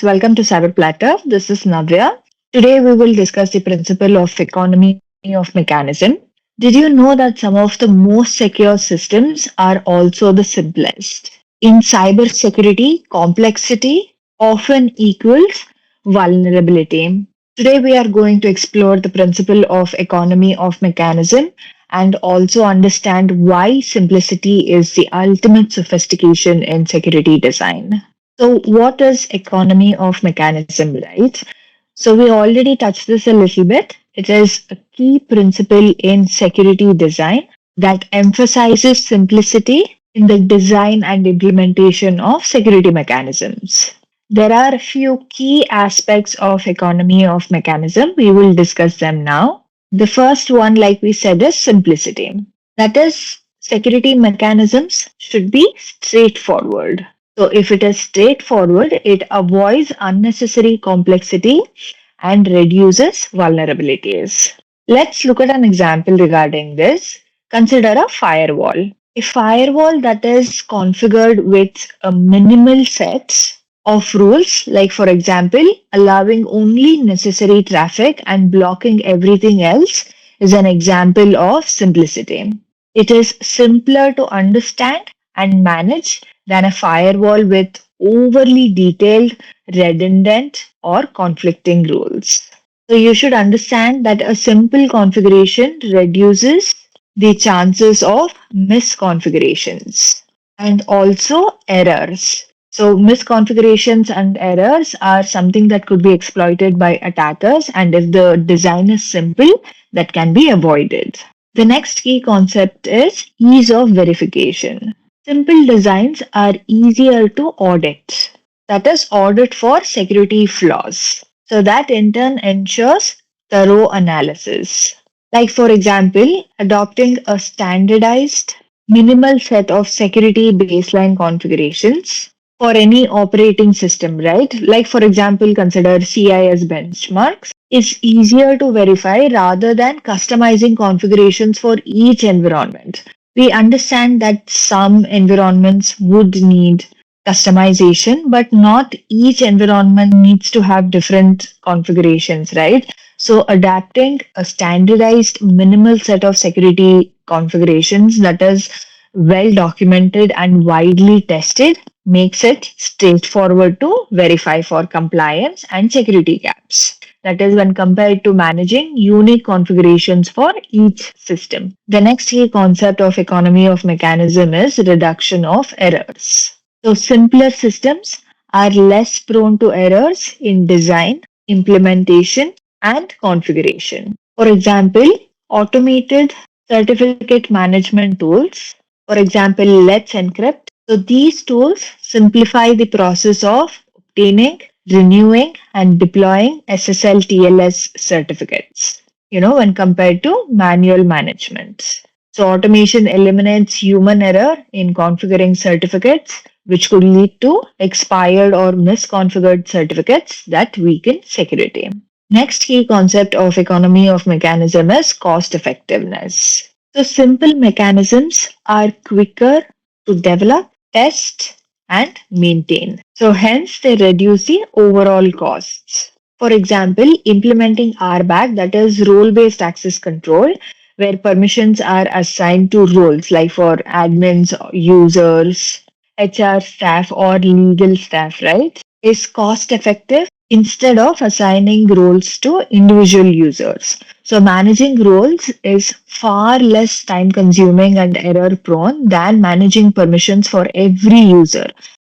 Welcome to CyberPlatter. This is Navya. Today we will discuss the principle of economy of mechanism. Did you know that some of the most secure systems are also the simplest? In cybersecurity, complexity often equals vulnerability. Today we are going to explore the principle of economy of mechanism and also understand why simplicity is the ultimate sophistication in security design. So, what is economy of mechanism, right? So, we already touched this a little bit. It is a key principle in security design that emphasizes simplicity in the design and implementation of security mechanisms. There are a few key aspects of economy of mechanism. We will discuss them now. The first one, like we said, is simplicity. That is, security mechanisms should be straightforward. So if it is straightforward, it avoids unnecessary complexity and reduces vulnerabilities. Let's look at an example regarding this. Consider a firewall. A firewall that is configured with a minimal set of rules, like for example, allowing only necessary traffic and blocking everything else, is an example of simplicity. It is simpler to understand and manage than a firewall with overly detailed, redundant, or conflicting rules. So you should understand that a simple configuration reduces the chances of misconfigurations and also errors. So misconfigurations and errors are something that could be exploited by attackers, and if the design is simple, that can be avoided. The next key concept is ease of verification. Simple designs are easier to audit. That is, audit for security flaws. So that in turn ensures thorough analysis. Like for example, adopting a standardized minimal set of security baseline configurations for any operating system, right? Like for example, consider CIS benchmarks. It's easier to verify rather than customizing configurations for each environment. We understand that some environments would need customization, but not each environment needs to have different configurations, right? So adapting a standardized minimal set of security configurations that is well documented and widely tested makes it straightforward to verify for compliance and security gaps. That is when compared to managing unique configurations for each system. The next key concept of economy of mechanism is reduction of errors. So simpler systems are less prone to errors in design, implementation, and configuration. For example, automated certificate management tools, for example, Let's Encrypt. So these tools simplify the process of obtaining, renewing, and deploying SSL TLS certificates, when compared to manual management. So automation eliminates human error in configuring certificates, which could lead to expired or misconfigured certificates that weaken security. Next key concept of economy of mechanism is cost effectiveness. So simple mechanisms are quicker to develop, test, and maintain. So hence they reduce the overall costs. For example, implementing RBAC, that is role-based access control, where permissions are assigned to roles like for admins, users, HR staff, or legal staff, right, is cost effective instead of assigning roles to individual users. So managing roles is far less time consuming and error prone than managing permissions for every user.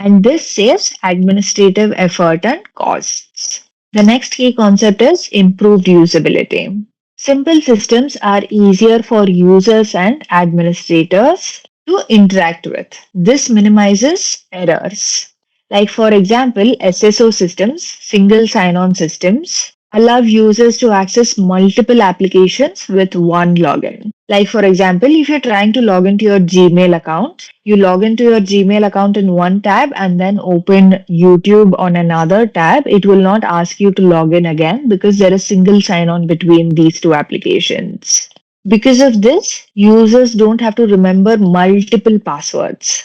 And this saves administrative effort and costs. The next key concept is improved usability. Simple systems are easier for users and administrators to interact with. This minimizes errors. Like for example, SSO systems, single sign-on systems, allow users to access multiple applications with one login. Like for example, if you're trying to log into your Gmail account, you log into your Gmail account in one tab and then open YouTube on another tab. It will not ask you to log in again because there is single sign-on between these two applications. Because of this, users don't have to remember multiple passwords.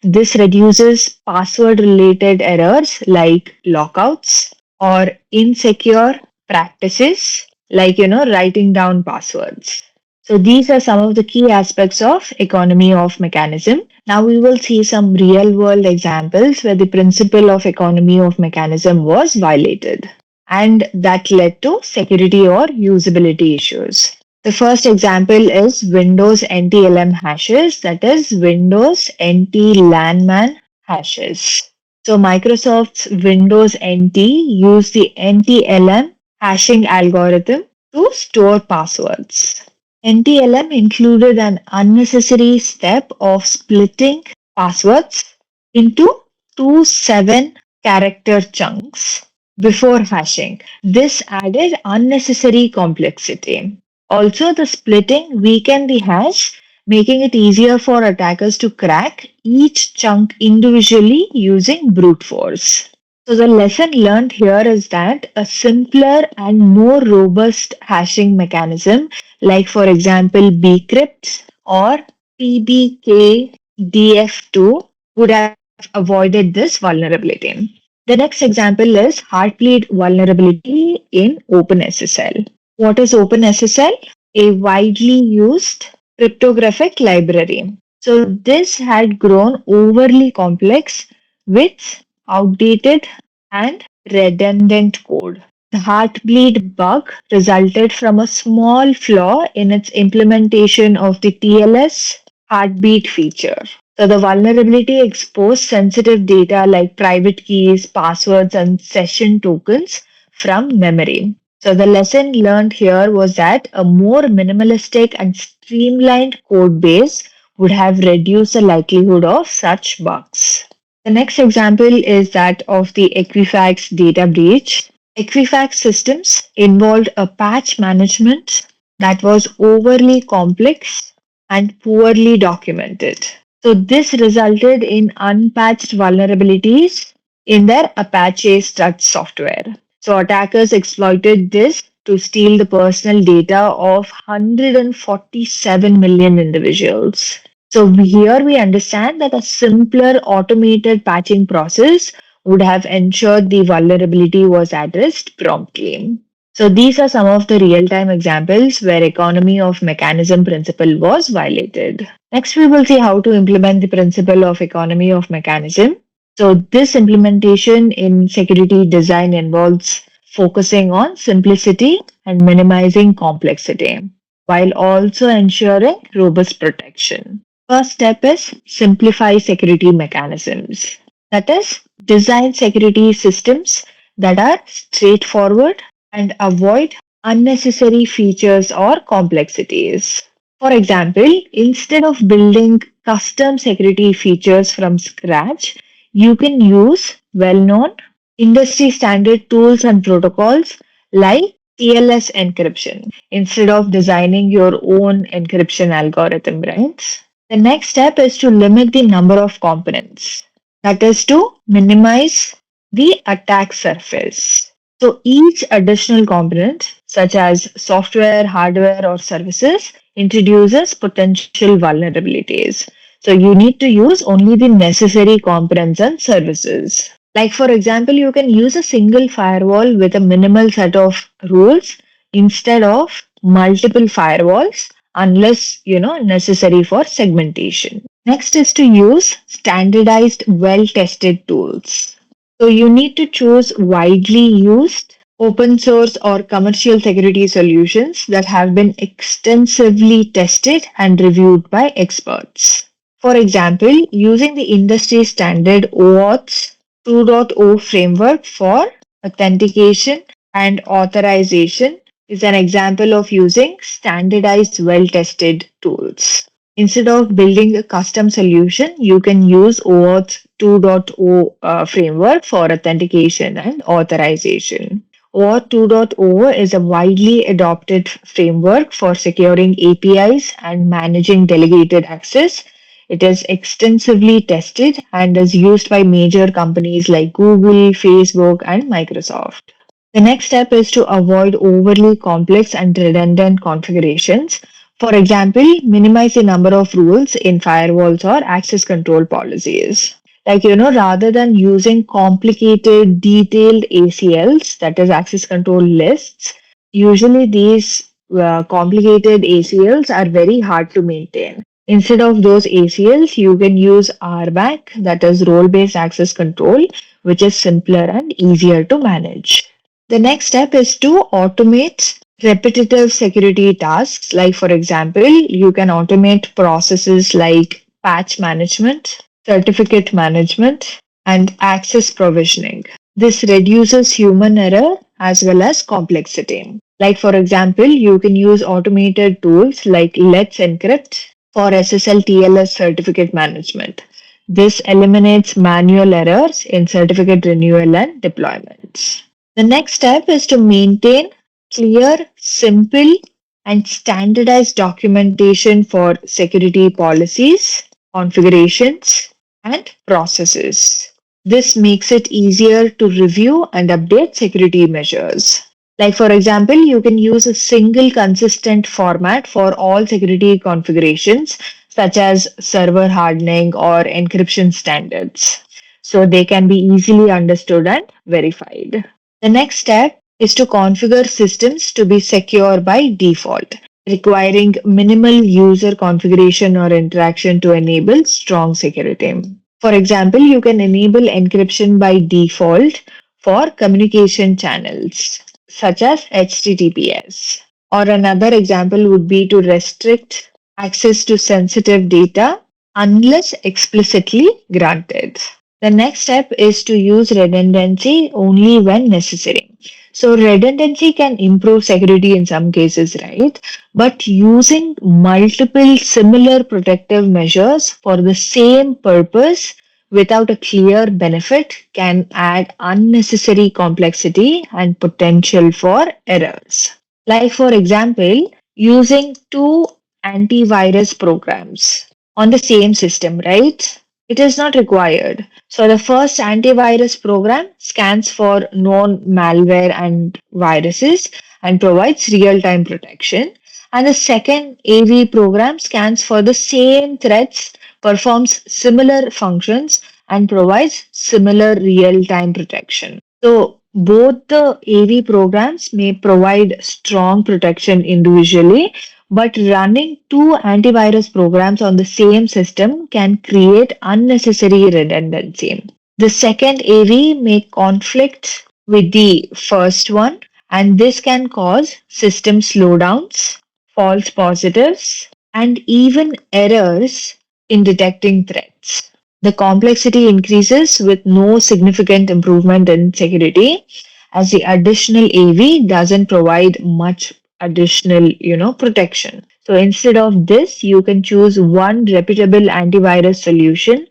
This reduces password related errors like lockouts or insecure practices like writing down passwords. So these are some of the key aspects of economy of mechanism. Now we will see some real world examples where the principle of economy of mechanism was violated and that led to security or usability issues. The first example is Windows NTLM hashes, that is Windows NT LANman hashes. So Microsoft's Windows NT use the NTLM hashing algorithm to store passwords. NTLM included an unnecessary step of splitting passwords into two 7-character chunks before hashing. This added unnecessary complexity. Also, the splitting weakened the hash, making it easier for attackers to crack each chunk individually using brute force. So, the lesson learned here is that a simpler and more robust hashing mechanism, like for example bcrypts or PBKDF2, would have avoided this vulnerability. The next example is Heartbleed vulnerability in OpenSSL. What is OpenSSL? A widely used cryptographic library. So this had grown overly complex with outdated and redundant code. The Heartbleed bug resulted from a small flaw in its implementation of the TLS heartbeat feature. So the vulnerability exposed sensitive data like private keys, passwords, and session tokens from memory. So the lesson learned here was that a more minimalistic and streamlined code base would have reduced the likelihood of such bugs. The next example is that of the Equifax data breach. Equifax systems involved a patch management that was overly complex and poorly documented. So this resulted in unpatched vulnerabilities in their Apache Struts software. So attackers exploited this to steal the personal data of 147 million individuals. So here we understand that a simpler automated patching process would have ensured the vulnerability was addressed promptly. So these are some of the real-time examples where economy of mechanism principle was violated. Next, we will see how to implement the principle of economy of mechanism. So this implementation in security design involves focusing on simplicity and minimizing complexity, while also ensuring robust protection. First step is simplify security mechanisms. That is, design security systems that are straightforward and avoid unnecessary features or complexities. For example, instead of building custom security features from scratch, you can use well known industry standard tools and protocols like TLS encryption instead of designing your own encryption algorithm, right? The next step is to limit the number of components, that is, to minimize the attack surface. So each additional component, such as software, hardware, or services, introduces potential vulnerabilities. So you need to use only the necessary components and services. Like for example, you can use a single firewall with a minimal set of rules instead of multiple firewalls unless necessary for segmentation. Next is to use standardized well-tested tools. So you need to choose widely used open source or commercial security solutions that have been extensively tested and reviewed by experts. For example, using the industry standard OAuth 2.0 framework for authentication and authorization is an example of using standardized well-tested tools. Instead of building a custom solution, you can use OAuth 2.0 framework for authentication and authorization. OAuth 2.0 is a widely adopted framework for securing APIs and managing delegated access. It is extensively tested and is used by major companies like Google, Facebook, and Microsoft. The next step is to avoid overly complex and redundant configurations. For example, minimize the number of rules in firewalls or access control policies. Rather than using complicated, detailed ACLs, that is access control lists, usually these complicated ACLs are very hard to maintain. Instead of those ACLs, you can use RBAC, that is role based access control, which is simpler and easier to manage. The next step is to automate repetitive security tasks. Like, for example, you can automate processes like patch management, certificate management, and access provisioning. This reduces human error as well as complexity. Like, for example, you can use automated tools like Let's Encrypt for SSL TLS certificate management. This eliminates manual errors in certificate renewal and deployments. The next step is to maintain clear, simple, and standardized documentation for security policies, configurations, and processes. This makes it easier to review and update security measures. Like, for example, you can use a single consistent format for all security configurations, such as server hardening or encryption standards. So they can be easily understood and verified. The next step is to configure systems to be secure by default, requiring minimal user configuration or interaction to enable strong security. For example, you can enable encryption by default for communication channels, such as HTTPS. Or another example would be to restrict access to sensitive data unless explicitly granted. The next step is to use redundancy only when necessary. So redundancy can improve security in some cases, right? But using multiple similar protective measures for the same purpose without a clear benefit can add unnecessary complexity and potential for errors. Like, for example, using two antivirus programs on the same system, right? It is not required. So the first antivirus program scans for known malware and viruses and provides real-time protection. And the second AV program scans for the same threats, performs similar functions, and provides similar real-time protection. So both the AV programs may provide strong protection individually, but running two antivirus programs on the same system can create unnecessary redundancy. The second AV may conflict with the first one, and this can cause system slowdowns, false positives, and even errors in detecting threats. The complexity increases with no significant improvement in security, as the additional AV doesn't provide much additional, protection. So instead of this, you can choose one reputable antivirus solution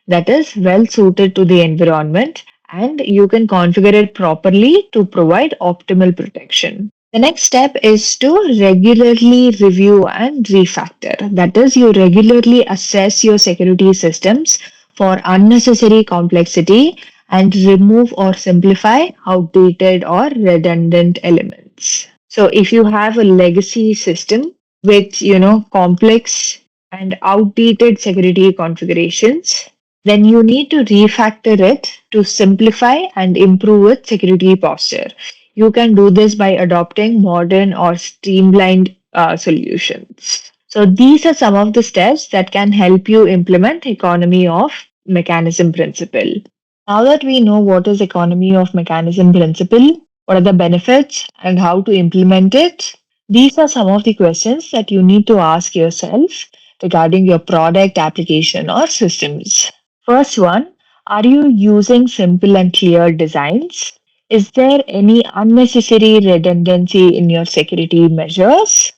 that is well suited to the environment, and you can configure it properly to provide optimal protection. The next step is to regularly review and refactor. That is, you regularly assess your security systems for unnecessary complexity and remove or simplify outdated or redundant elements. So if you have a legacy system with, complex and outdated security configurations, then you need to refactor it to simplify and improve its security posture. You can do this by adopting modern or streamlined solutions. So these are some of the steps that can help you implement economy of mechanism principle. Now that we know what is economy of mechanism principle, what are the benefits and how to implement it, these are some of the questions that you need to ask yourself regarding your product, application, or systems. First one, are you using simple and clear designs? Is there any unnecessary redundancy in your security measures?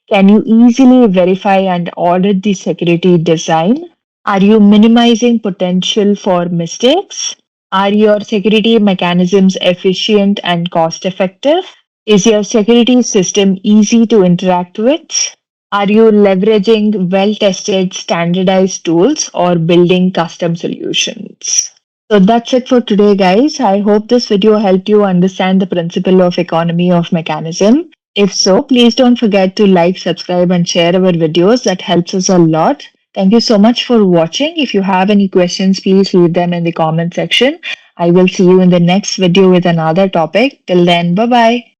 Can you easily verify and audit the security design? Are you minimizing potential for mistakes? Are your security mechanisms efficient and cost effective? Is your security system easy to interact with? Are you leveraging well tested standardized tools or building custom solutions? So that's it for today, guys. I hope this video helped you understand the principle of economy of mechanism. If so, please don't forget to like, subscribe, and share our videos. That helps us a lot. Thank you so much for watching. If you have any questions, please leave them in the comment section. I will see you in the next video with another topic. Till then, bye bye.